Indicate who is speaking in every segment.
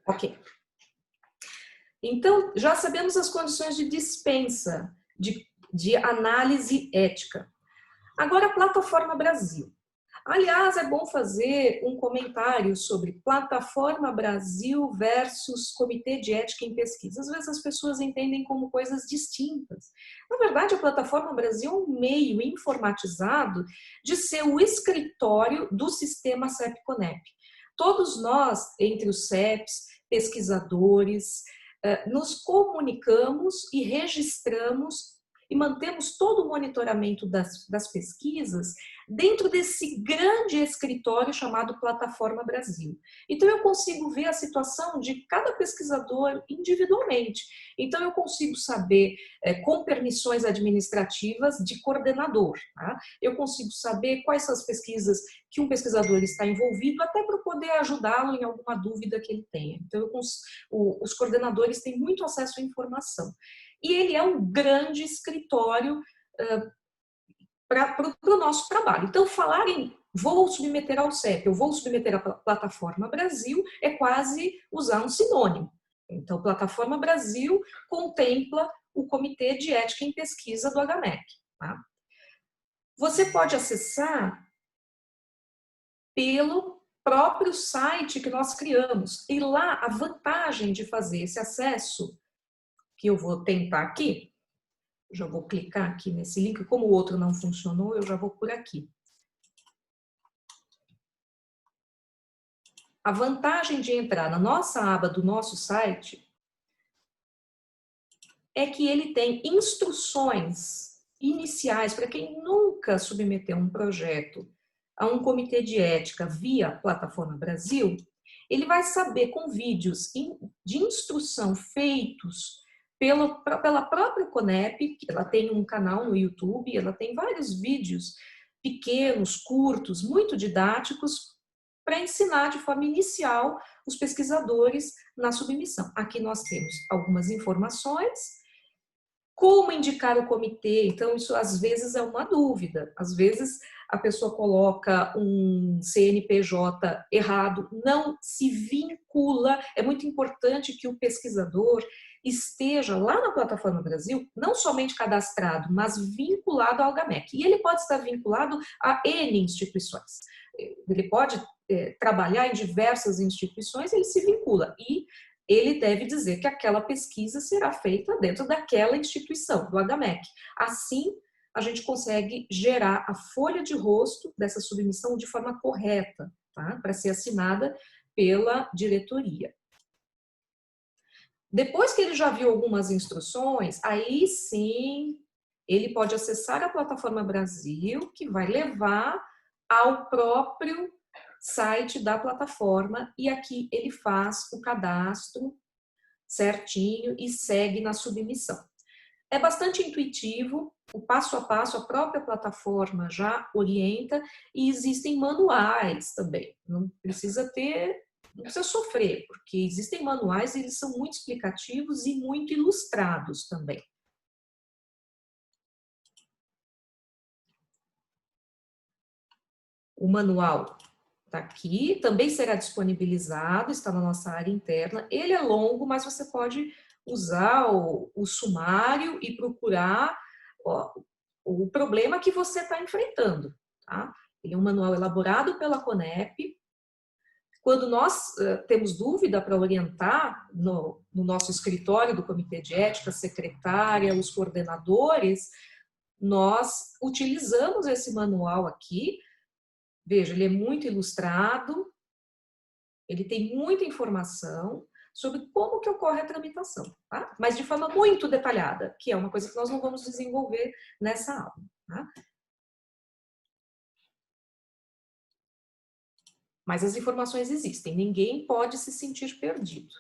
Speaker 1: Ok. Então, já sabemos as condições de dispensa de análise ética. Agora, a Plataforma Brasil. Aliás, é bom fazer um comentário sobre Plataforma Brasil versus Comitê de Ética em Pesquisa. Às vezes as pessoas entendem como coisas distintas. Na verdade, a Plataforma Brasil é um meio informatizado de ser o escritório do sistema CEP-CONEP. Todos nós, entre os CEPs, pesquisadores, nos comunicamos e registramos e mantemos todo o monitoramento das pesquisas dentro desse grande escritório chamado Plataforma Brasil. Então, eu consigo ver a situação de cada pesquisador individualmente. Então, eu consigo saber, com permissões administrativas de coordenador, tá? Eu consigo saber quais são as pesquisas que um pesquisador está envolvido, até para poder ajudá-lo em alguma dúvida que ele tenha. Então, os coordenadores têm muito acesso à informação. E ele é um grande escritório para o nosso trabalho. Então, falar em vou submeter ao CEP, eu vou submeter à Plataforma Brasil, é quase usar um sinônimo. Então, Plataforma Brasil contempla o Comitê de Ética em Pesquisa do HMEC. Tá? Você pode acessar pelo próprio site que nós criamos. E lá, a vantagem de fazer esse acesso, que eu vou tentar aqui, já vou clicar aqui nesse link, como o outro não funcionou, eu já vou por aqui. A vantagem de entrar na nossa aba do nosso site é que ele tem instruções iniciais para quem nunca submeteu um projeto a um comitê de ética via Plataforma Brasil, ele vai saber com vídeos de instrução feitos pela própria CONEP, ela tem um canal no YouTube, ela tem vários vídeos pequenos, curtos, muito didáticos, para ensinar de forma inicial os pesquisadores na submissão. Aqui nós temos algumas informações, como indicar o comitê, então isso às vezes é uma dúvida, às vezes a pessoa coloca um CNPJ errado, não se vincula, é muito importante que o pesquisador esteja lá na Plataforma Brasil, não somente cadastrado, mas vinculado ao HMEC. E ele pode estar vinculado a N instituições. Ele pode trabalhar em diversas instituições, ele se vincula. E ele deve dizer que aquela pesquisa será feita dentro daquela instituição, do HMEC. Assim, a gente consegue gerar a folha de rosto dessa submissão de forma correta, tá? Para ser assinada pela diretoria. Depois que ele já viu algumas instruções, aí sim ele pode acessar a Plataforma Brasil, que vai levar ao próprio site da plataforma, e aqui ele faz o cadastro certinho e segue na submissão. É bastante intuitivo, o passo a passo a própria plataforma já orienta, e existem manuais também. Não precisa sofrer, porque existem manuais e eles são muito explicativos e muito ilustrados também. O manual está aqui, também será disponibilizado, está na nossa área interna. Ele é longo, mas você pode usar o sumário e procurar o problema que você está enfrentando. Tá? Ele é um manual elaborado pela CONEP. Quando nós temos dúvida para orientar no nosso escritório do Comitê de Ética, a secretária, os coordenadores, nós utilizamos esse manual aqui. Veja, ele é muito ilustrado, ele tem muita informação sobre como que ocorre a tramitação, tá? Mas de forma muito detalhada, que é uma coisa que nós não vamos desenvolver nessa aula, tá? Mas as informações existem, ninguém pode se sentir perdido.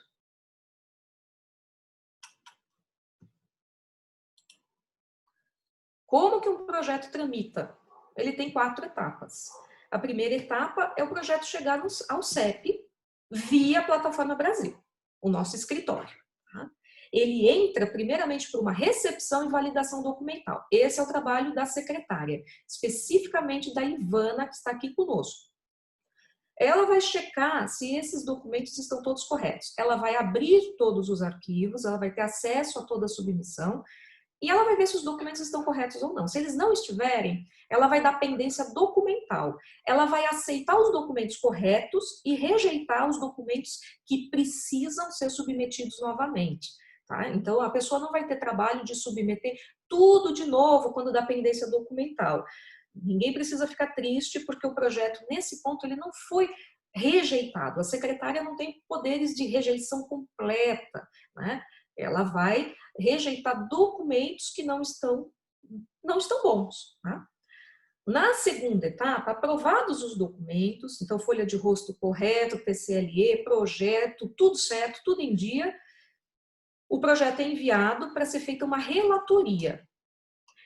Speaker 1: Como que um projeto tramita? Ele tem 4 etapas. A primeira etapa é o projeto chegar ao CEP via Plataforma Brasil, o nosso escritório. Tá? Ele entra primeiramente por uma recepção e validação documental. Esse é o trabalho da secretária, especificamente da Ivana, que está aqui conosco. ela vai checar se esses documentos estão todos corretos. Ela vai abrir todos os arquivos, ela vai ter acesso a toda a submissão e ela vai ver se os documentos estão corretos ou não. Se eles não estiverem, ela vai dar pendência documental. Ela vai aceitar os documentos corretos e rejeitar os documentos que precisam ser submetidos novamente. Tá? Então, a pessoa não vai ter trabalho de submeter tudo de novo quando dá pendência documental. Ninguém precisa ficar triste porque o projeto, nesse ponto, ele não foi rejeitado. A secretária não tem poderes de rejeição completa, né? Ela vai rejeitar documentos que não estão bons. Tá? Na segunda etapa, aprovados os documentos, então folha de rosto correto, PCLE, projeto, tudo certo, tudo em dia, o projeto é enviado para ser feita uma relatoria.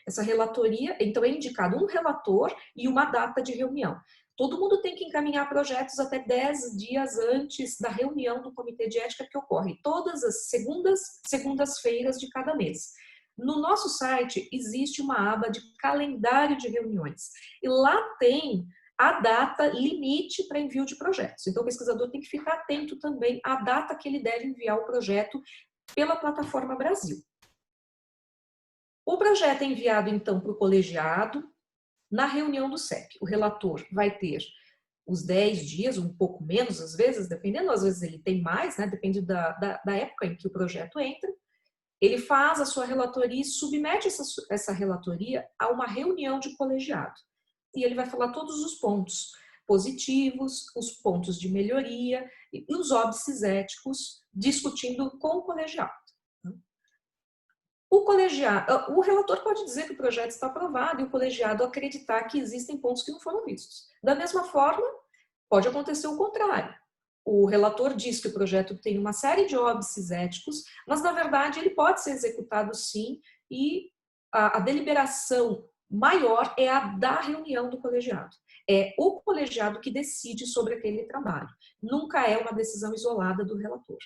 Speaker 1: Essa relatoria, então é indicado um relator e uma data de reunião. Todo mundo tem que encaminhar projetos até 10 dias antes da reunião do Comitê de Ética, que ocorre todas as segundas-feiras de cada mês. No nosso site existe uma aba de calendário de reuniões e lá tem a data limite para envio de projetos. Então o pesquisador tem que ficar atento também à data que ele deve enviar o projeto pela plataforma Brasil. O projeto é enviado, então, para o colegiado na reunião do CEP. O relator vai ter os 10 dias, um pouco menos às vezes, dependendo, às vezes ele tem mais, né? Depende da época em que o projeto entra. Ele faz a sua relatoria e submete essa relatoria a uma reunião de colegiado. E ele vai falar todos os pontos positivos, os pontos de melhoria e os óbices éticos, discutindo com o colegiado. O relator pode dizer que o projeto está aprovado e o colegiado acreditar que existem pontos que não foram vistos. Da mesma forma, pode acontecer o contrário. O relator diz que o projeto tem uma série de óbices éticos, mas na verdade ele pode ser executado sim e a deliberação maior é a da reunião do colegiado. É o colegiado que decide sobre aquele trabalho. Nunca é uma decisão isolada do relator.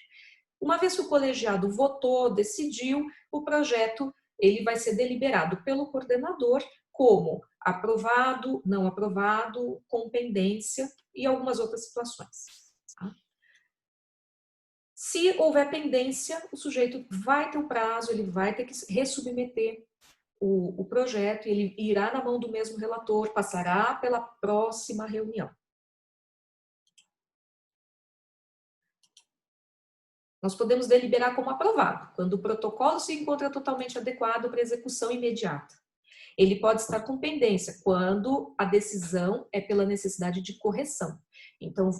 Speaker 1: Uma vez que o colegiado votou, decidiu, o projeto ele vai ser deliberado pelo coordenador como aprovado, não aprovado, com pendência e algumas outras situações. Se houver pendência, o sujeito vai ter um prazo, ele vai ter que ressubmeter o projeto, ele irá na mão do mesmo relator, passará pela próxima reunião. Nós podemos deliberar como aprovado, quando o protocolo se encontra totalmente adequado para execução imediata. Ele pode estar com pendência, quando a decisão é pela necessidade de correção. Então,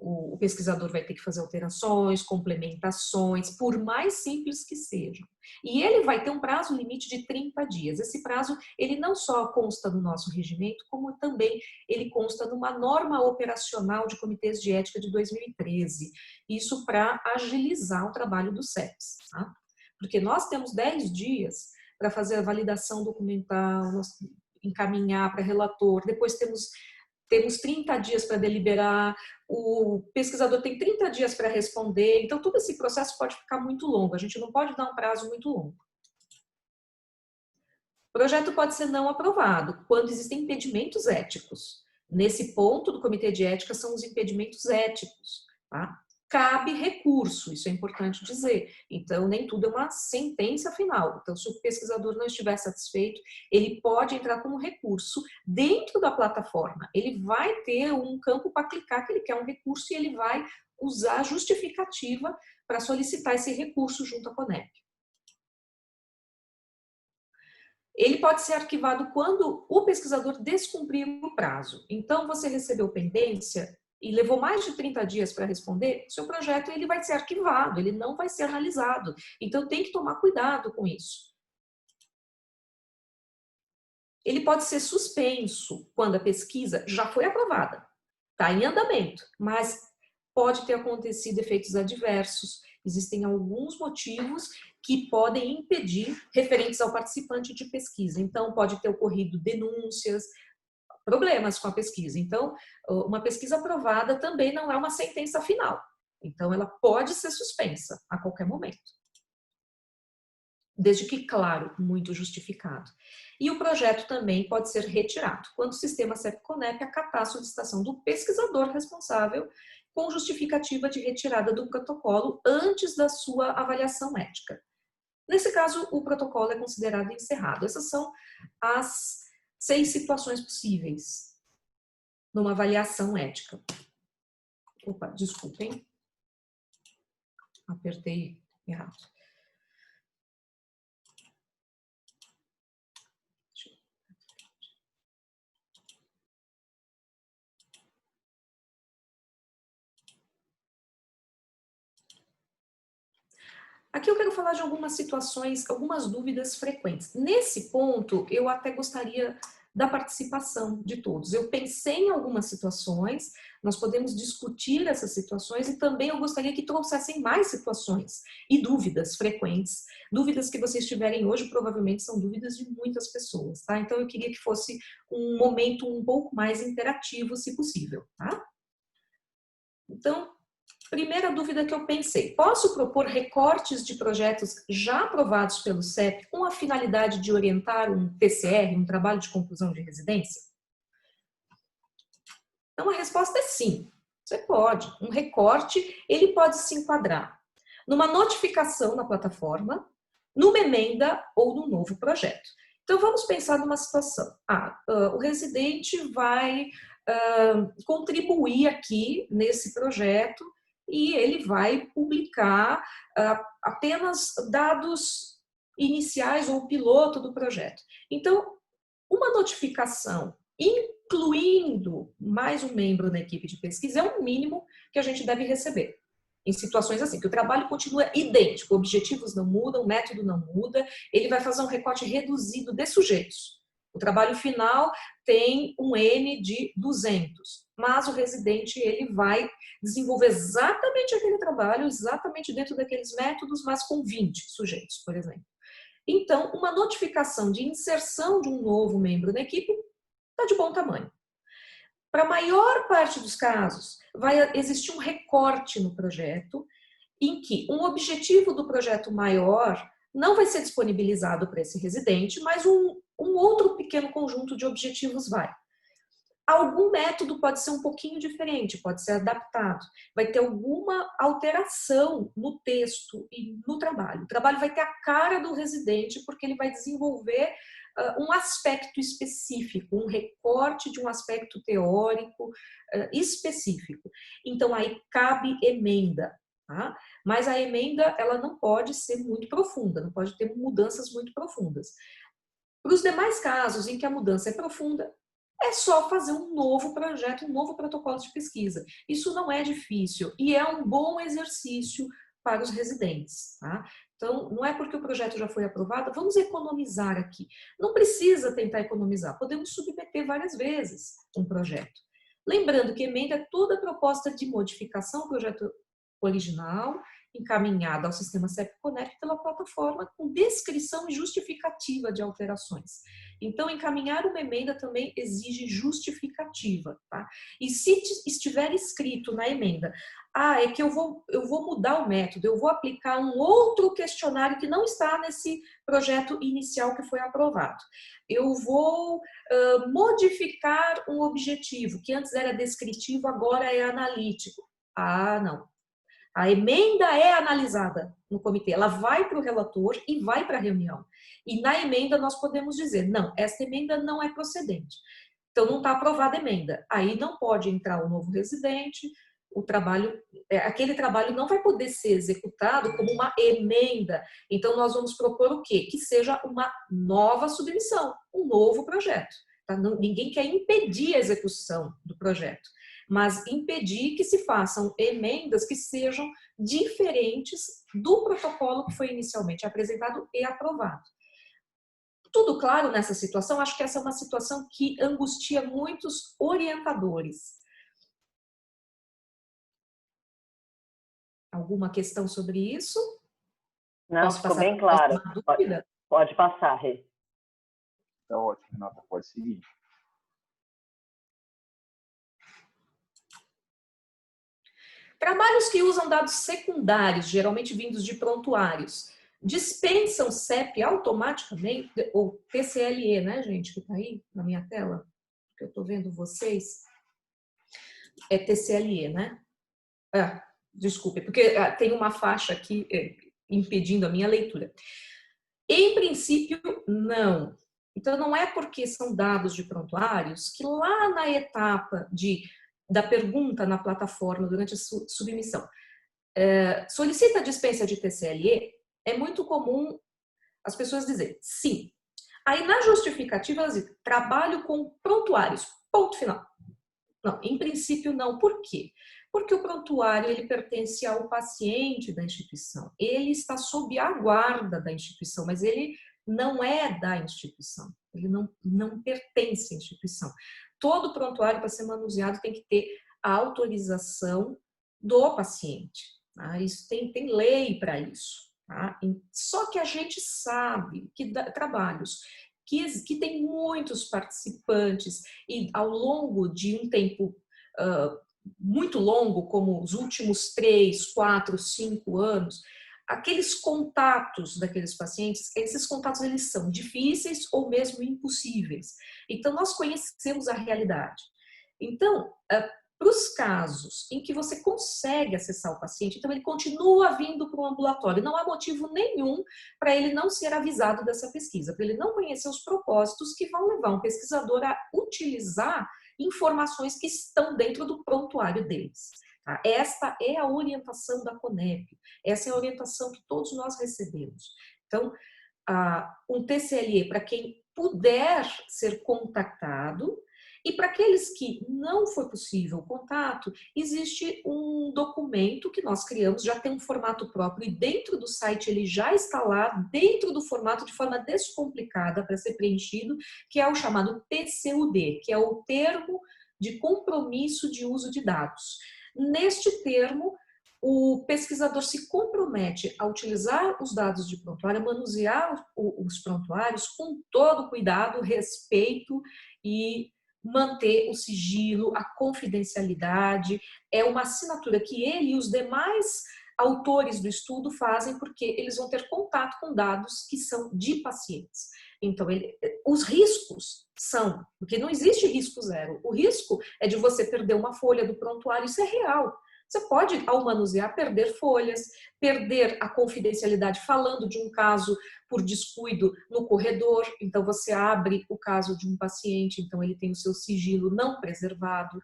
Speaker 1: o pesquisador vai ter que fazer alterações, complementações, por mais simples que sejam. E ele vai ter um prazo limite de 30 dias. Esse prazo, ele não só consta no nosso regimento, como também ele consta numa norma operacional de comitês de ética de 2013. Isso para agilizar o trabalho do CEPS. Tá? Porque nós temos 10 dias para fazer a validação documental, encaminhar para relator, depois temos 30 dias para deliberar, o pesquisador tem 30 dias para responder, então todo esse processo pode ficar muito longo, a gente não pode dar um prazo muito longo. O projeto pode ser não aprovado quando existem impedimentos éticos. Nesse ponto do Comitê de Ética são os impedimentos éticos. Tá? Cabe recurso, isso é importante dizer. Então, nem tudo é uma sentença final. Então, se o pesquisador não estiver satisfeito, ele pode entrar com um recurso dentro da plataforma. Ele vai ter um campo para clicar que ele quer um recurso e ele vai usar a justificativa para solicitar esse recurso junto à CONEP. Ele pode ser arquivado quando o pesquisador descumprir o prazo. Então, você recebeu pendência e levou mais de 30 dias para responder, seu projeto ele vai ser arquivado, ele não vai ser analisado. Então, tem que tomar cuidado com isso. Ele pode ser suspenso quando a pesquisa já foi aprovada, está em andamento, mas pode ter acontecido efeitos adversos. Existem alguns motivos que podem impedir referentes ao participante de pesquisa. Então, pode ter ocorrido denúncias, problemas com a pesquisa. Então, uma pesquisa aprovada também não é uma sentença final. Então, ela pode ser suspensa a qualquer momento. desde que, claro, muito justificado. E o projeto também pode ser retirado, quando o sistema CEP-CONEP acatar a solicitação do pesquisador responsável com justificativa de retirada do protocolo antes da sua avaliação ética. Nesse caso, o protocolo é considerado encerrado. Essas são as 6 situações possíveis numa avaliação ética. Opa, desculpem. Apertei errado. Aqui eu quero falar de algumas situações, algumas dúvidas frequentes. Nesse ponto, eu até gostaria da participação de todos. Eu pensei em algumas situações, nós podemos discutir essas situações e também eu gostaria que trouxessem mais situações e dúvidas frequentes. Dúvidas que vocês tiverem hoje provavelmente são dúvidas de muitas pessoas, tá? Então eu queria que fosse um momento um pouco mais interativo, se possível, tá? Então, primeira dúvida que eu pensei, posso propor recortes de projetos já aprovados pelo CEP com a finalidade de orientar um TCR, um trabalho de conclusão de residência? Então a resposta é sim, você pode. Um recorte, ele pode se enquadrar numa notificação na plataforma, numa emenda ou num novo projeto. Então vamos pensar numa situação. O residente vai contribuir aqui nesse projeto e ele vai publicar apenas dados iniciais ou piloto do projeto. Então, uma notificação, incluindo mais um membro na equipe de pesquisa, é o mínimo que a gente deve receber. Em situações assim, que o trabalho continua idêntico, objetivos não mudam, o método não muda, ele vai fazer um recorte reduzido de sujeitos. O trabalho final tem um N de 200, mas o residente ele vai desenvolver exatamente aquele trabalho, exatamente dentro daqueles métodos, mas com 20 sujeitos, por exemplo. Então, uma notificação de inserção de um novo membro na equipe está de bom tamanho. Para a maior parte dos casos, vai existir um recorte no projeto em que um objetivo do projeto maior não vai ser disponibilizado para esse residente, mas um outro pequeno conjunto de objetivos vai. Algum método pode ser um pouquinho diferente, pode ser adaptado, vai ter alguma alteração no texto e no trabalho. O trabalho vai ter a cara do residente, porque ele vai desenvolver um aspecto específico, um recorte de um aspecto teórico específico. Então, aí cabe emenda. Tá? Mas a emenda ela não pode ser muito profunda, não pode ter mudanças muito profundas. Para os demais casos em que a mudança é profunda, é só fazer um novo projeto, um novo protocolo de pesquisa. Isso não é difícil e é um bom exercício para os residentes. Tá? Então, não é porque o projeto já foi aprovado, vamos economizar aqui. Não precisa tentar economizar, podemos submeter várias vezes um projeto. Lembrando que emenda é toda proposta de modificação ao projeto original, encaminhada ao sistema CEP-CONEP pela plataforma com descrição e justificativa de alterações. Então, encaminhar uma emenda também exige justificativa, tá? E se estiver escrito na emenda, é que eu vou mudar o método, eu vou aplicar um outro questionário que não está nesse projeto inicial que foi aprovado. Eu vou modificar um objetivo, que antes era descritivo, agora é analítico. Não. A emenda é analisada no comitê, ela vai para o relator e vai para a reunião. E na emenda nós podemos dizer, não, esta emenda não é procedente. Então não está aprovada a emenda. Aí não pode entrar o novo residente, aquele trabalho não vai poder ser executado como uma emenda. Então nós vamos propor o quê? Que seja uma nova submissão, um novo projeto. Tá? Ninguém quer impedir a execução do projeto, mas impedir que se façam emendas que sejam diferentes do protocolo que foi inicialmente apresentado e aprovado. Tudo claro nessa situação? Acho que essa é uma situação que angustia muitos orientadores. Alguma questão sobre isso?
Speaker 2: Não, ficou bem claro. Pode passar, Rê.
Speaker 3: Tá ótimo, Renata, pode seguir.
Speaker 1: Trabalhos que usam dados secundários, geralmente vindos de prontuários, dispensam CEP automaticamente, ou TCLE, né, gente, que está aí na minha tela, que eu estou vendo vocês, é TCLE, né? Ah, desculpe, porque tem uma faixa aqui impedindo a minha leitura. Em princípio, não. Então, não é porque são dados de prontuários que lá na etapa da pergunta na plataforma durante a submissão, solicita a dispensa de TCLE, é muito comum as pessoas dizerem sim. Aí, na justificativa, elas dizem, trabalho com prontuários, ponto final. Não, em princípio não. Por quê? Porque o prontuário ele pertence ao paciente da instituição. Ele está sob a guarda da instituição, mas ele não é da instituição. Ele não pertence à instituição. Todo prontuário, para ser manuseado, tem que ter a autorização do paciente. Tá? Isso tem lei para isso. Tá? Só que a gente sabe que trabalhos que tem muitos participantes e ao longo de um tempo muito longo, como os últimos 3, 4, 5 anos, aqueles contatos daqueles pacientes, esses contatos eles são difíceis ou mesmo impossíveis. Então, nós conhecemos a realidade. Então, para os casos em que você consegue acessar o paciente, então ele continua vindo para o ambulatório. Não há motivo nenhum para ele não ser avisado dessa pesquisa, para ele não conhecer os propósitos que vão levar um pesquisador a utilizar informações que estão dentro do prontuário deles. Tá? Esta é a orientação da CONEP, essa é a orientação que todos nós recebemos. Então, um TCLE para quem puder ser contactado, e para aqueles que não foi possível o contato, existe um documento que nós criamos, já tem um formato próprio e dentro do site ele já está lá, dentro do formato de forma descomplicada para ser preenchido, que é o chamado TCUD, que é o Termo de Compromisso de Uso de Dados. Neste termo, o pesquisador se compromete a utilizar os dados de prontuário, a manusear os prontuários com todo cuidado, respeito e manter o sigilo, a confidencialidade. É uma assinatura que ele e os demais autores do estudo fazem porque eles vão ter contato com dados que são de pacientes. Então, os riscos são, porque não existe risco zero. O risco é de você perder uma folha do prontuário, isso é real. Você pode, ao manusear, perder folhas, perder a confidencialidade falando de um caso por descuido no corredor. Então, você abre o caso de um paciente, então ele tem o seu sigilo não preservado.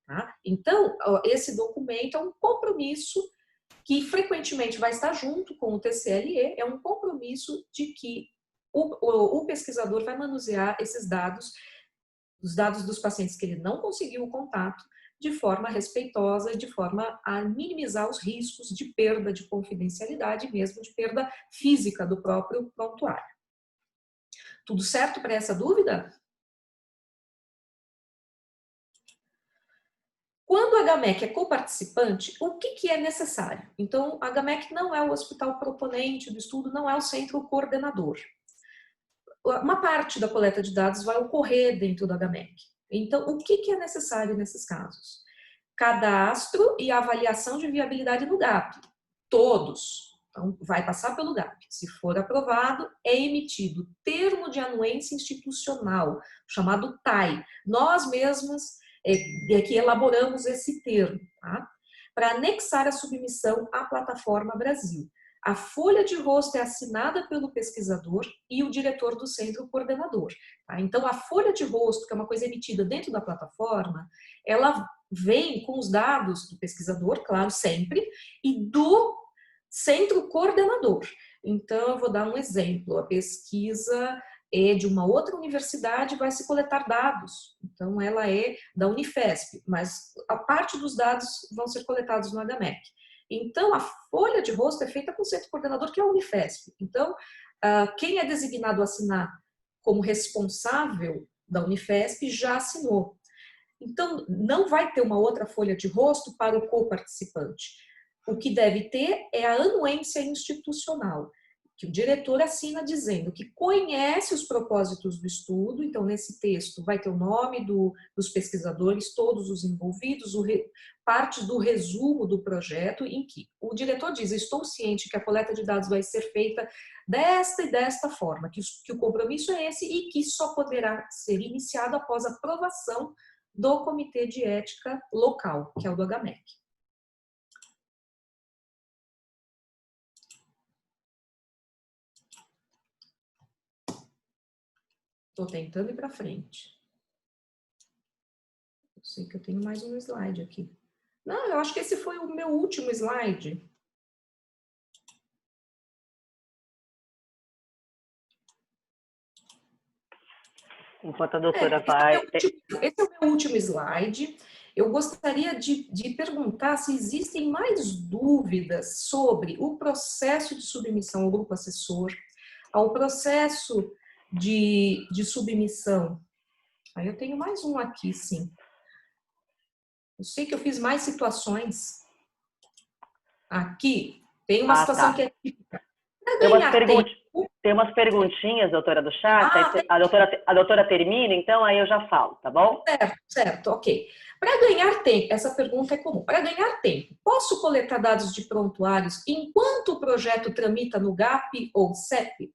Speaker 1: Tá? Então, esse documento é um compromisso que frequentemente vai estar junto com o TCLE, é um compromisso de que o pesquisador vai manusear esses dados, os dados dos pacientes que ele não conseguiu o contato, de forma respeitosa e de forma a minimizar os riscos de perda de confidencialidade e mesmo de perda física do próprio prontuário. Tudo certo para essa dúvida? Quando a HMEC é coparticipante, o que é necessário? Então, a HMEC não é o hospital proponente do estudo, não é o centro coordenador. Uma parte da coleta de dados vai ocorrer dentro da HMEC. Então, o que é necessário nesses casos? Cadastro e avaliação de viabilidade no GAP. Todos. Então, vai passar pelo GAP. Se for aprovado, é emitido termo de anuência institucional, chamado TAI. Nós mesmas que elaboramos esse termo, tá? Para anexar a submissão à plataforma Brasil. A folha de rosto é assinada pelo pesquisador e o diretor do centro coordenador. Tá? Então, a folha de rosto, que é uma coisa emitida dentro da plataforma, ela vem com os dados do pesquisador, claro, sempre, e do centro coordenador. Então, eu vou dar um exemplo. A pesquisa é de uma outra universidade, vai se coletar dados. Então, ela é da Unifesp, mas a parte dos dados vão ser coletados no HMEC. Então, a folha de rosto é feita com o centro coordenador, que é a Unifesp. Então, quem é designado a assinar como responsável da Unifesp já assinou. Então, não vai ter uma outra folha de rosto para o coparticipante. O que deve ter é a anuência institucional. que o diretor assina dizendo que conhece os propósitos do estudo, então nesse texto vai ter o nome dos pesquisadores, todos os envolvidos, parte do resumo do projeto, em que o diretor diz: estou ciente que a coleta de dados vai ser feita desta e desta forma, que o compromisso é esse e que só poderá ser iniciado após a aprovação do Comitê de Ética local, que é o do HMEC. Estou tentando ir para frente. Eu sei que eu tenho mais um slide aqui. Não, eu acho que esse foi o meu último slide.
Speaker 2: Enquanto a doutora vai...
Speaker 1: Esse é o meu último slide. Eu gostaria de perguntar se existem mais dúvidas sobre o processo de submissão ao grupo assessor, ao processo de submissão. Aí eu tenho mais um aqui, sim. Eu sei que eu fiz mais situações. Aqui tem uma situação que é típica.
Speaker 2: Tem umas perguntinhas, doutora, do chat. A doutora termina, então aí eu já falo, tá bom?
Speaker 1: Certo, ok. Para ganhar tempo, essa pergunta é comum. Para ganhar tempo, posso coletar dados de prontuários enquanto o projeto tramita no GAP ou CEP?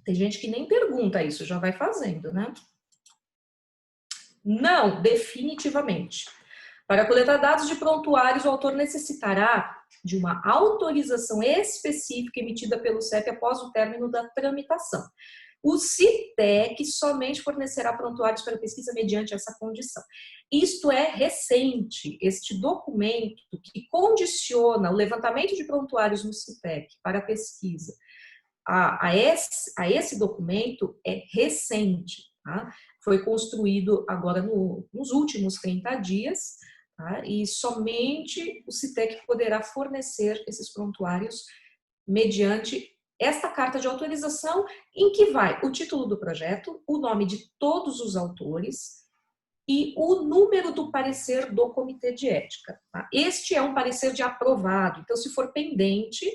Speaker 1: Tem gente que nem pergunta isso, já vai fazendo, né? Não, definitivamente. Para coletar dados de prontuários, o autor necessitará de uma autorização específica emitida pelo CEP após o término da tramitação. O CITEC somente fornecerá prontuários para pesquisa mediante essa condição. Isto é recente, este documento que condiciona o levantamento de prontuários no CITEC para pesquisa a esse documento é recente, tá? Foi construído agora nos últimos 30 dias, tá? E somente o CITEC poderá fornecer esses prontuários mediante esta carta de autorização, em que vai o título do projeto, o nome de todos os autores e o número do parecer do Comitê de Ética. Tá? Este é um parecer de aprovado, então se for pendente,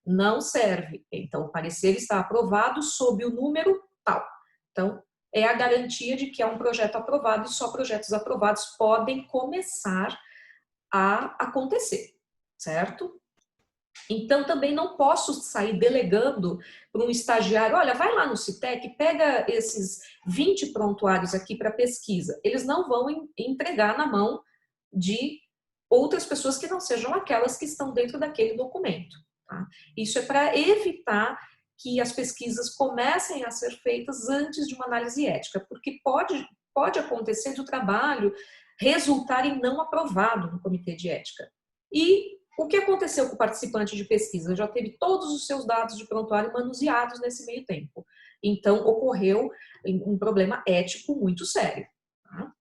Speaker 1: não serve. Então, o parecer está aprovado sob o número tal. Então, é a garantia de que é um projeto aprovado e só projetos aprovados podem começar a acontecer, certo? Então, também não posso sair delegando para um estagiário: olha, vai lá no CITEC, pega esses 20 prontuários aqui para pesquisa. Eles não vão entregar na mão de outras pessoas que não sejam aquelas que estão dentro daquele documento. Tá? Isso é para evitar que as pesquisas comecem a ser feitas antes de uma análise ética, porque pode acontecer do trabalho resultar em não aprovado no Comitê de Ética. E o que aconteceu com o participante de pesquisa? Já teve todos os seus dados de prontuário manuseados nesse meio tempo. Então, ocorreu um problema ético muito sério. Tá?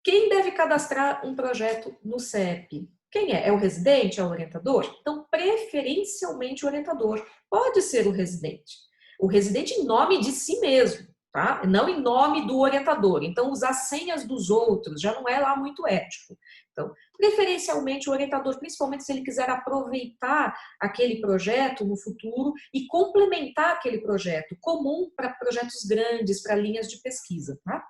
Speaker 1: Quem deve cadastrar um projeto no CEP? Quem é? É o residente? É o orientador? Então, preferencialmente o orientador. Pode ser o residente. O residente em nome de si mesmo, tá? Não em nome do orientador. Então, usar senhas dos outros já não é lá muito ético. Então, preferencialmente o orientador, principalmente se ele quiser aproveitar aquele projeto no futuro e complementar aquele projeto, comum para projetos grandes, para linhas de pesquisa, tá?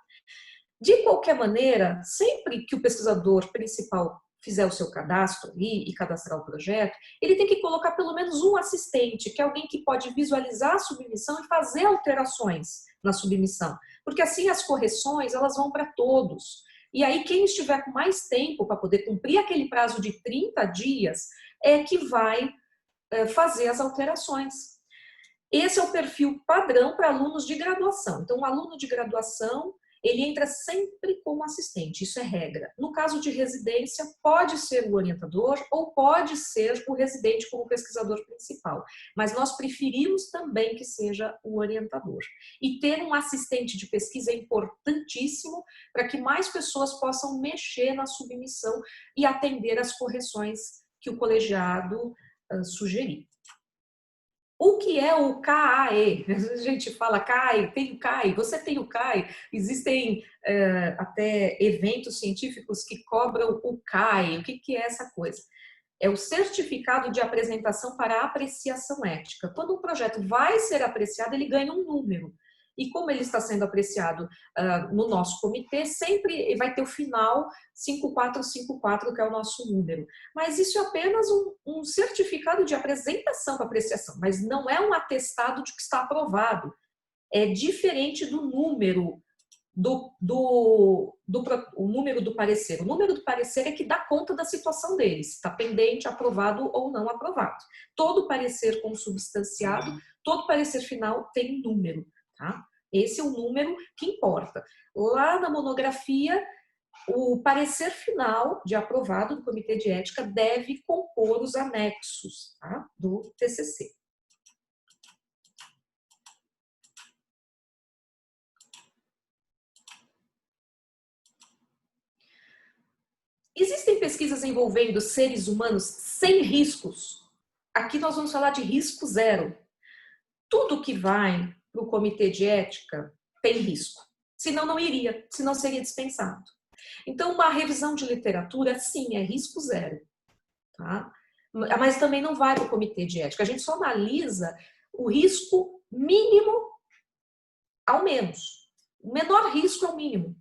Speaker 1: De qualquer maneira, sempre que o pesquisador principal fizer o seu cadastro e cadastrar o projeto, ele tem que colocar pelo menos um assistente, que é alguém que pode visualizar a submissão e fazer alterações na submissão, porque assim as correções elas vão para todos. E aí quem estiver com mais tempo para poder cumprir aquele prazo de 30 dias é que vai fazer as alterações. Esse é o perfil padrão para alunos de graduação. Então, o aluno de graduação ele entra sempre como assistente, isso é regra. No caso de residência, pode ser o orientador ou pode ser o residente como pesquisador principal, mas nós preferimos também que seja o orientador. E ter um assistente de pesquisa é importantíssimo para que mais pessoas possam mexer na submissão e atender às correções que o colegiado sugerir. O que é o CAE? A gente fala CAE, tem o CAE, você tem o CAE. Existem até eventos científicos que cobram o CAE. O que é essa coisa? É o certificado de apresentação para apreciação ética. Quando um projeto vai ser apreciado, ele ganha um número. E como ele está sendo apreciado no nosso comitê, sempre vai ter o final 5454, que é o nosso número. Mas isso é apenas um certificado de apresentação para apreciação, mas não é um atestado de que está aprovado. É diferente do número o número do parecer. O número do parecer é que dá conta da situação deles, se está pendente, aprovado ou não aprovado. Todo parecer consubstanciado, todo parecer final tem um número. Tá? Esse é o número que importa. Lá na monografia, o parecer final de aprovado do Comitê de Ética deve compor os anexos, tá? Do TCC. Existem pesquisas envolvendo seres humanos sem riscos? Aqui nós vamos falar de risco zero. Tudo que vai para o Comitê de Ética tem risco. Senão não iria, senão seria dispensado. Então, uma revisão de literatura, sim, é risco zero. Tá? Mas também não vai para o Comitê de Ética. A gente só analisa o risco mínimo ao menos. O menor risco é o mínimo.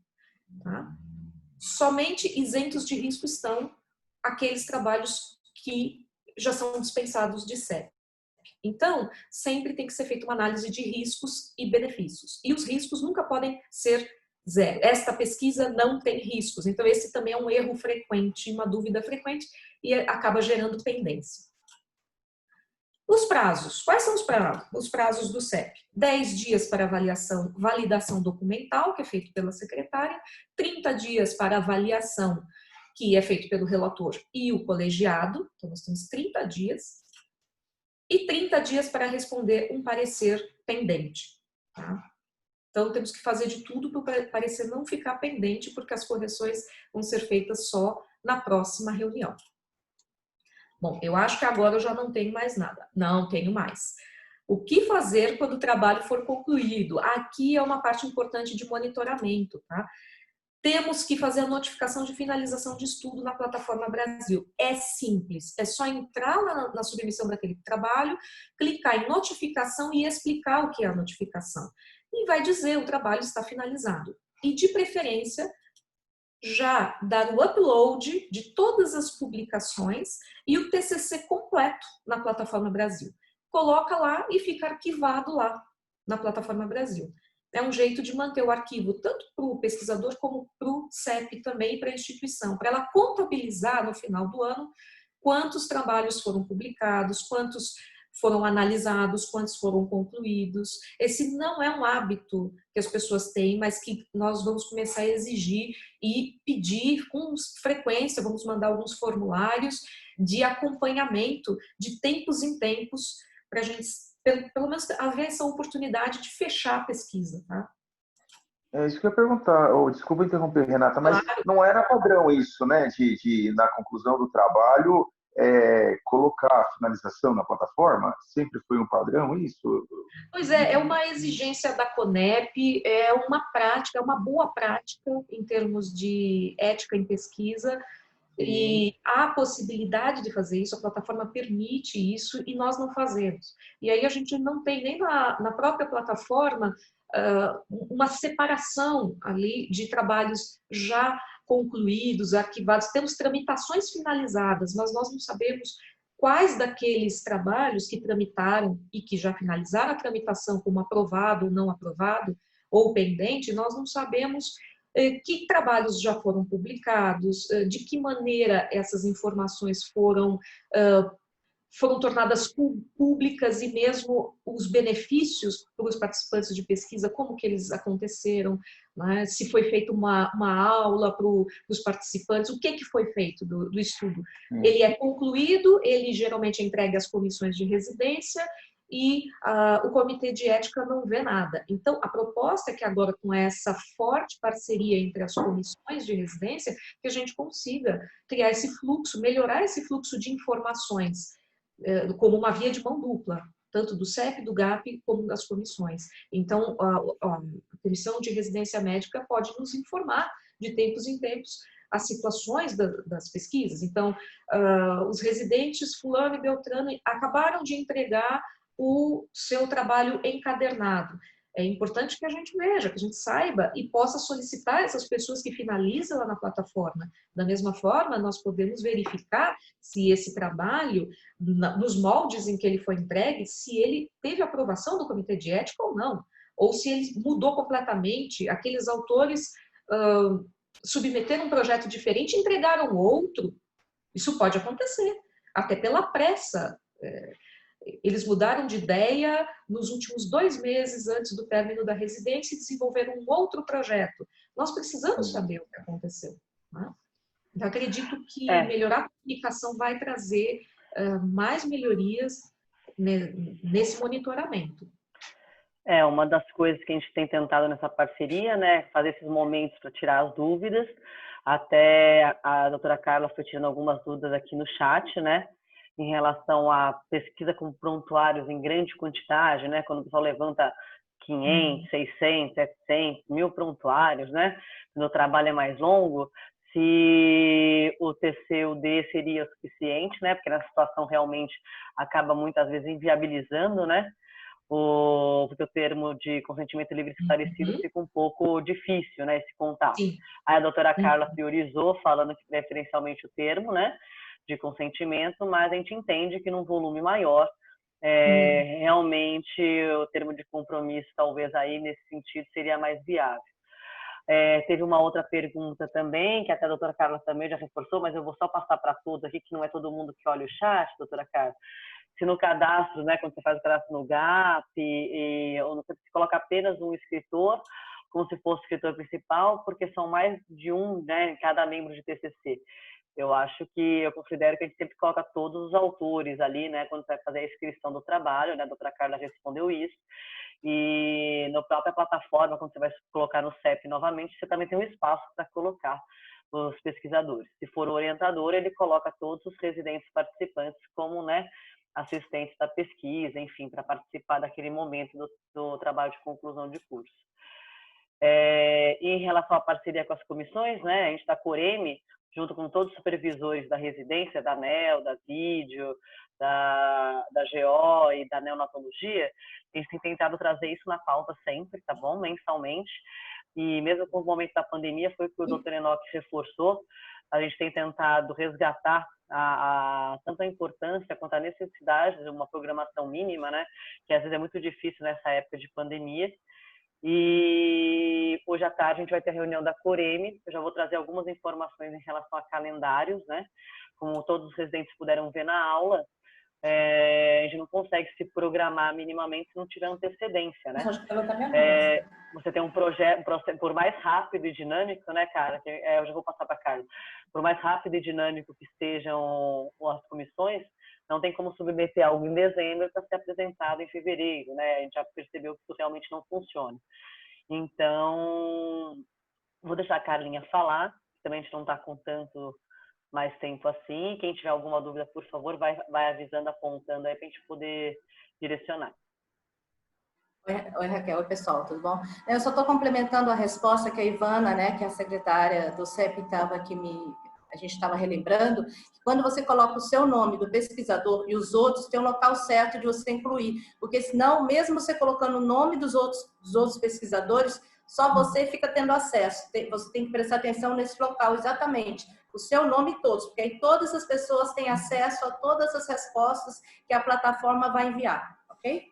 Speaker 1: Tá? Somente isentos de risco estão aqueles trabalhos que já são dispensados de CEP. Então, sempre tem que ser feita uma análise de riscos e benefícios. E os riscos nunca podem ser zero. Esta pesquisa não tem riscos. Então, esse também é um erro frequente, uma dúvida frequente, e acaba gerando pendência. Os prazos. Quais são os prazos? Os prazos do CEP. 10 dias para avaliação, validação documental, que é feito pela secretária. 30 dias para avaliação, que é feito pelo relator e o colegiado. Então, nós temos 30 dias. E 30 dias para responder um parecer pendente. Tá? Então, temos que fazer de tudo para o parecer não ficar pendente, porque as correções vão ser feitas só na próxima reunião. Bom, eu acho que agora eu já não tenho mais nada. Não tenho mais. O que fazer quando o trabalho for concluído? Aqui é uma parte importante de monitoramento, tá? Temos que fazer a notificação de finalização de estudo na plataforma Brasil. É simples, é só entrar na submissão daquele trabalho, clicar em notificação e explicar o que é a notificação. E vai dizer o trabalho está finalizado. E de preferência, já dar o upload de todas as publicações e o TCC completo na plataforma Brasil. Coloca lá e fica arquivado lá na plataforma Brasil. É um jeito de manter o arquivo tanto para o pesquisador como para o CEP também, para a instituição, para ela contabilizar no final do ano quantos trabalhos foram publicados, quantos foram analisados, quantos foram concluídos. Esse não é um hábito que as pessoas têm, mas que nós vamos começar a exigir e pedir com frequência, vamos mandar alguns formulários de acompanhamento de tempos em tempos, para a gente pelo menos haver essa oportunidade de fechar a pesquisa, tá?
Speaker 3: É isso que eu ia perguntar. Oh, desculpa interromper, Renata, mas
Speaker 1: Claro.
Speaker 3: não era padrão isso, né? De na conclusão do trabalho, colocar a finalização na plataforma? Sempre foi um padrão isso?
Speaker 1: Pois é uma exigência da CONEP, é uma prática, é uma boa prática em termos de ética em pesquisa, e há a possibilidade de fazer isso, a plataforma permite isso e nós não fazemos. E aí a gente não tem nem na própria plataforma uma separação ali de trabalhos já concluídos, arquivados. Temos tramitações finalizadas, mas nós não sabemos quais daqueles trabalhos que tramitaram e que já finalizaram a tramitação como aprovado ou não aprovado, ou pendente, nós não sabemos que trabalhos já foram publicados, de que maneira essas informações foram tornadas públicas e mesmo os benefícios para os participantes de pesquisa, como que eles aconteceram, né? Se foi feita uma aula para os participantes, o que foi feito do estudo. Ele é concluído, ele geralmente é entregue às comissões de residência e o Comitê de Ética não vê nada. Então, a proposta é que agora, com essa forte parceria entre as comissões de residência, que a gente consiga criar esse fluxo, melhorar esse fluxo de informações, como uma via de mão dupla, tanto do CEP, do GAP, como das comissões. Então, a Comissão de Residência Médica pode nos informar de tempos em tempos as situações das pesquisas. Então, os residentes fulano e beltrano acabaram de entregar o seu trabalho encadernado. É importante que a gente veja, que a gente saiba e possa solicitar essas pessoas que finalizam lá na plataforma. Da mesma forma, nós podemos verificar se esse trabalho, nos moldes em que ele foi entregue, se ele teve aprovação do Comitê de Ética ou não, ou se ele mudou completamente, aqueles autores submeteram um projeto diferente e entregaram outro. Isso pode acontecer, até pela pressa. Eles mudaram de ideia nos últimos 2 meses antes do término da residência e desenvolveram um outro projeto. Nós precisamos saber o que aconteceu. Né? Então, acredito que melhorar a comunicação vai trazer mais melhorias nesse monitoramento.
Speaker 2: Uma das coisas que a gente tem tentado nessa parceria, né, fazer esses momentos para tirar as dúvidas. Até a doutora Carla foi tirando algumas dúvidas aqui no chat, né, em relação à pesquisa com prontuários em grande quantidade, né, quando o pessoal levanta 500, 600, 700, 1000 prontuários, né, quando o trabalho é mais longo, se o TCUD seria o suficiente, né, porque na situação realmente acaba muitas vezes inviabilizando, né, porque o termo de consentimento livre e esclarecido fica um pouco difícil, né, esse contato.
Speaker 1: Sim.
Speaker 2: Aí a doutora Carla priorizou, falando que preferencialmente o termo, né, de consentimento, mas a gente entende que num volume maior, realmente o termo de compromisso, talvez aí nesse sentido, seria mais viável. Teve uma outra pergunta também, que até a doutora Carla também já reforçou, mas eu vou só passar para todos aqui, que não é todo mundo que olha o chat, doutora Carla. Se no cadastro, né, quando você faz o cadastro no GAP, ou não sei se coloca apenas um escritor, como se fosse o escritor principal, porque são mais de um, né, cada membro de TCC. Eu considero que a gente sempre coloca todos os autores ali, né, quando você vai fazer a inscrição do trabalho, né, a doutora Carla respondeu isso. E na própria plataforma, quando você vai colocar no CEP novamente, você também tem um espaço para colocar os pesquisadores. Se for o orientador, ele coloca todos os residentes participantes como, né, assistentes da pesquisa, enfim, para participar daquele momento do trabalho de conclusão de curso. E em relação à parceria com as comissões, né, a gente está com o Coreme, junto com todos os supervisores da residência, da NEL, da Vídeo, da GO e da neonatologia, a gente tem tentado trazer isso na pauta sempre, tá bom? Mensalmente. E mesmo com o momento da pandemia, foi o que o Dr. Enoque reforçou, a gente tem tentado resgatar tanto a importância quanto a necessidade de uma programação mínima, né? Que às vezes é muito difícil nessa época de pandemia. E hoje à tarde a gente vai ter a reunião da Coreme. Eu já vou trazer algumas informações em relação a calendários, né? Como todos os residentes puderam ver na aula, a gente não consegue se programar minimamente se não tiver antecedência, né? Você tem um projeto, por mais rápido e dinâmico, né, cara? Eu já vou passar para a Carla. Por mais rápido e dinâmico que estejam as comissões, não tem como submeter algo em dezembro para ser apresentado em fevereiro, né? A gente já percebeu que isso realmente não funciona. Então, vou deixar a Carlinha falar, também a gente não está com tanto mais tempo assim. Quem tiver alguma dúvida, por favor, vai avisando, apontando aí para a gente poder direcionar.
Speaker 4: Oi, Raquel. Oi, pessoal, tudo bom? Eu só estou complementando a resposta que a Ivana, né, que é a secretária do CEP, estava aqui a gente estava relembrando, que quando você coloca o seu nome do pesquisador e os outros, tem um local certo de você incluir, porque senão, mesmo você colocando o nome dos outros pesquisadores, só você fica tendo acesso. Você tem que prestar atenção nesse local, exatamente, o seu nome e todos, porque aí todas as pessoas têm acesso a todas as respostas que a plataforma vai enviar, ok?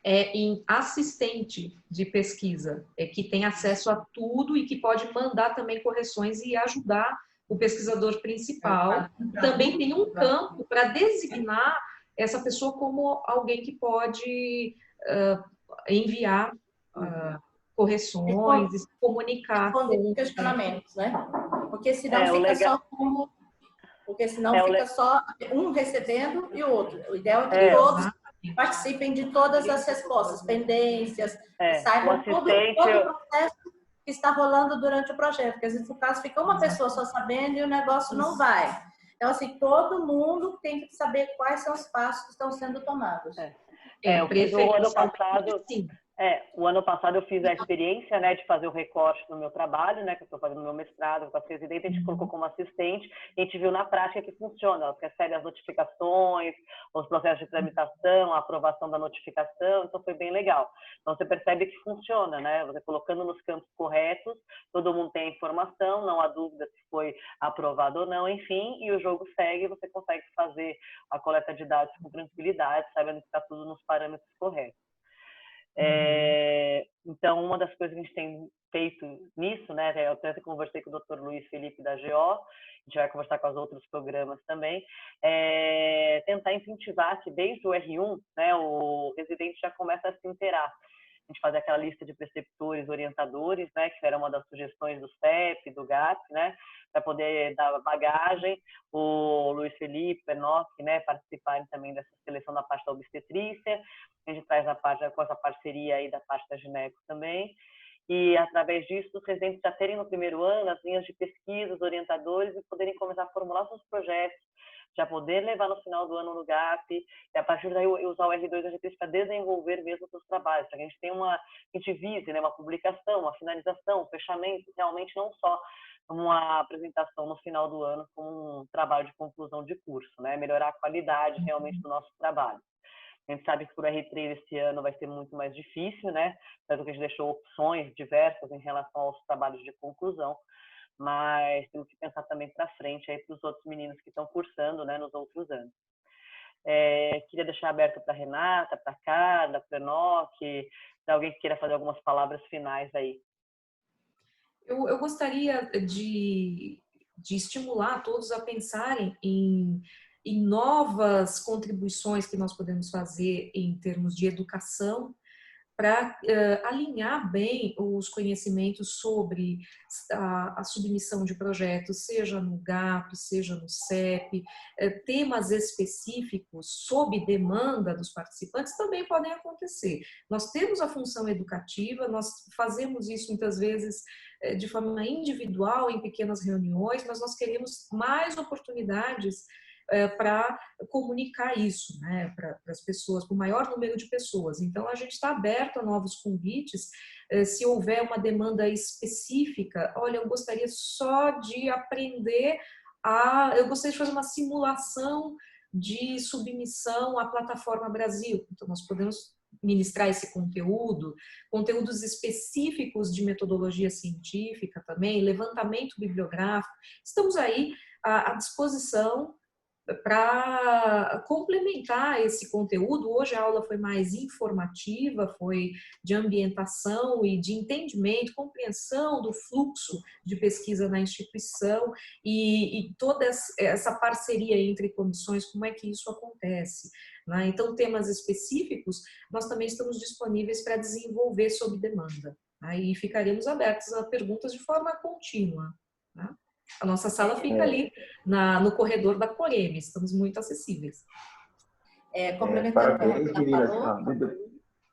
Speaker 1: Em assistente de pesquisa, que tem acesso a tudo e que pode mandar também correções e ajudar o pesquisador principal. Também tem um campo para designar essa pessoa como alguém que pode enviar correções e se comunicar
Speaker 4: com questionamentos, né? Porque senão fica só como... Porque senão fica só um recebendo e o outro. O ideal é que todos participem de todas as respostas, pendências, saibam todo o processo que está rolando durante o projeto. Porque às vezes, no caso, fica uma pessoa só sabendo e o negócio não vai. Então, assim, todo mundo tem que saber quais são os passos que estão sendo tomados.
Speaker 2: O ano passado... O ano passado eu fiz a experiência, né, de fazer o recorte no meu trabalho, né, que eu estou fazendo meu mestrado, com a residente, a gente colocou como assistente, e a gente viu na prática que funciona, ela recebe as notificações, os processos de tramitação, a aprovação da notificação, então foi bem legal. Então você percebe que funciona, né, você colocando nos campos corretos, todo mundo tem a informação, não há dúvida se foi aprovado ou não, enfim, e o jogo segue, você consegue fazer a coleta de dados com tranquilidade, sabendo que está tudo nos parâmetros corretos. Então, uma das coisas que a gente tem feito nisso, né, eu até conversei com o Dr. Luiz Felipe da GO, a gente vai conversar com os outros programas também, tentar incentivar que desde o R1, né, o residente já começa a se inteirar. A gente fazer aquela lista de preceptores, orientadores, né, que era uma das sugestões do CEP, do GAP, né, para poder dar bagagem, o Luiz Felipe, Enoch, né, participarem também dessa seleção da parte da obstetrícia. A gente traz com essa parceria aí da parte da gineco também. E, através disso, os residentes já terem no primeiro ano as linhas de pesquisa, os orientadores, e poderem começar a formular seus projetos, já poder levar no final do ano no GAP, e a partir daí usar o R2 e R3 para desenvolver mesmo os seus trabalhos, para que a gente vise, né, uma publicação, uma finalização, um fechamento, realmente não só uma apresentação no final do ano como um trabalho de conclusão de curso, né, melhorar a qualidade realmente do nosso trabalho. A gente sabe que por R3 esse ano vai ser muito mais difícil, né? Tanto que a gente deixou opções diversas em relação aos trabalhos de conclusão, mas temos que pensar também para frente aí para os outros meninos que estão cursando, né, nos outros anos. Queria deixar aberto para a Renata, para a Carla, para o Enoch, para alguém que queira fazer algumas palavras finais aí.
Speaker 1: Eu gostaria de estimular todos a pensarem em novas contribuições que nós podemos fazer em termos de educação para alinhar bem os conhecimentos sobre a submissão de projetos, seja no GAP, seja no CEP, temas específicos sob demanda dos participantes também podem acontecer. Nós temos a função educativa, nós fazemos isso muitas vezes de forma individual, em pequenas reuniões, mas nós queremos mais oportunidades para comunicar isso, né, para as pessoas, para o maior número de pessoas. Então, a gente está aberto a novos convites, se houver uma demanda específica, olha, eu gostaria só de aprender eu gostaria de fazer uma simulação de submissão à plataforma Brasil. Então, nós podemos ministrar esse conteúdo, conteúdos específicos de metodologia científica também, levantamento bibliográfico. Estamos aí à disposição para complementar esse conteúdo. Hoje a aula foi mais informativa, foi de ambientação e de entendimento, compreensão do fluxo de pesquisa na instituição e toda essa parceria entre comissões, como é que isso acontece, né? Então, temas específicos, nós também estamos disponíveis para desenvolver sob demanda, né? E ficaremos abertos a perguntas de forma contínua, né? A nossa sala fica ali no corredor da Coreme, estamos muito acessíveis.
Speaker 4: Complementando o que a
Speaker 3: Parabéns, meninas.
Speaker 4: falou,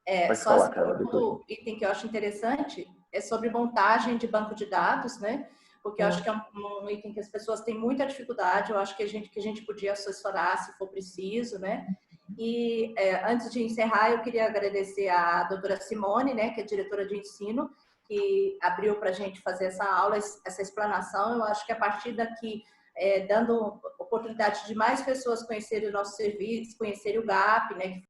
Speaker 3: Pode
Speaker 4: só
Speaker 3: falar,
Speaker 4: assim,
Speaker 3: Carla,
Speaker 4: outro item que eu acho interessante é sobre montagem de banco de dados, né? Porque eu acho que é um item que as pessoas têm muita dificuldade, eu acho que a gente podia assessorar se for preciso, né? E antes de encerrar, eu queria agradecer a doutora Simone, né, que é diretora de ensino, que abriu para a gente fazer essa aula, essa explanação. Eu acho que a partir daqui, dando oportunidade de mais pessoas conhecerem o nosso serviço, conhecerem o GAP, né, que